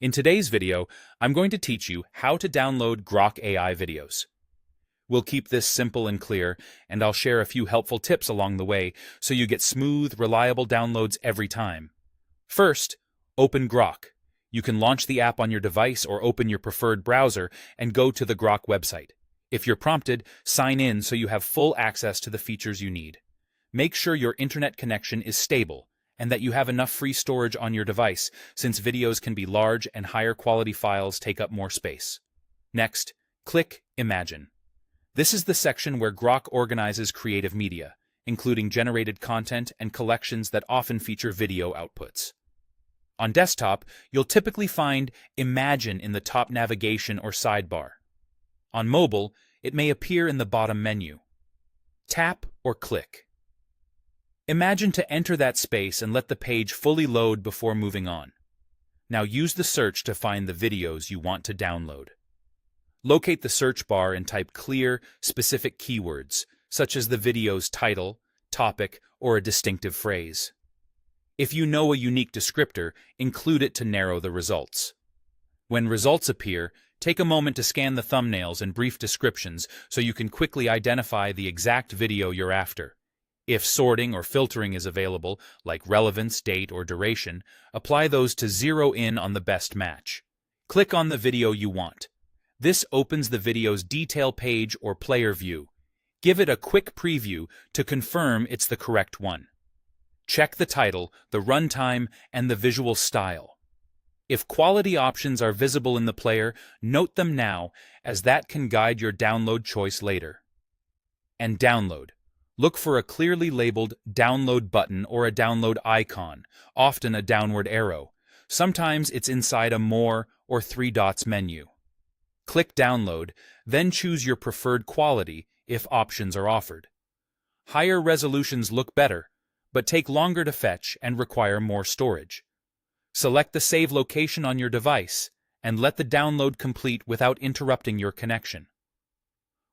In today's video, I'm going to teach you how to download Grok AI videos. We'll keep this simple and clear, and I'll share a few helpful tips along the way so you get smooth, reliable downloads every time. First, open Grok. You can launch the app on your device or open your preferred browser and go to the Grok website. If you're prompted, sign in so you have full access to the features you need. Make sure your internet connection is stable and that you have enough free storage on your device, since videos can be large and higher quality files take up more space. Next, click Imagine. This is the section where Grok organizes creative media, including generated content and collections that often feature video outputs. On desktop, you'll typically find Imagine in the top navigation or sidebar. On mobile, it may appear in the bottom menu. Tap or click. Imagine to enter that space and let the page fully load before moving on. Now use the search to find the videos you want to download. Locate the search bar and type clear, specific keywords, such as the video's title, topic, or a distinctive phrase. If you know a unique descriptor, include it to narrow the results. When results appear, take a moment to scan the thumbnails and brief descriptions so you can quickly identify the exact video you're after. If sorting or filtering is available, like relevance, date, or duration, apply those to zero in on the best match. Click on the video you want. This opens the video's detail page or player view. Give it a quick preview to confirm it's the correct one. Check the title, the runtime, and the visual style. If quality options are visible in the player, note them now, as that can guide your download choice later. And download. Look for a clearly labeled download button or a download icon, often a downward arrow. Sometimes it's inside a More or 3 dots menu. Click Download, then choose your preferred quality if options are offered. Higher resolutions look better, but take longer to fetch and require more storage. Select the save location on your device and let the download complete without interrupting your connection.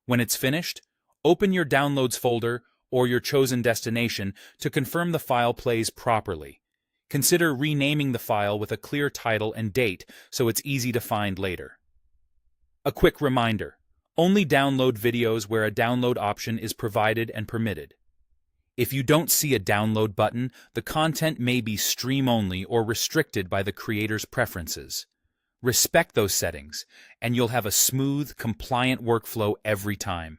When it's finished, open your Downloads folder or your chosen destination to confirm the file plays properly. Consider renaming the file with a clear title and date so it's easy to find later. A quick reminder: only download videos where a download option is provided and permitted. If you don't see a download button, the content may be stream-only or restricted by the creator's preferences. Respect those settings, and you'll have a smooth, compliant workflow every time.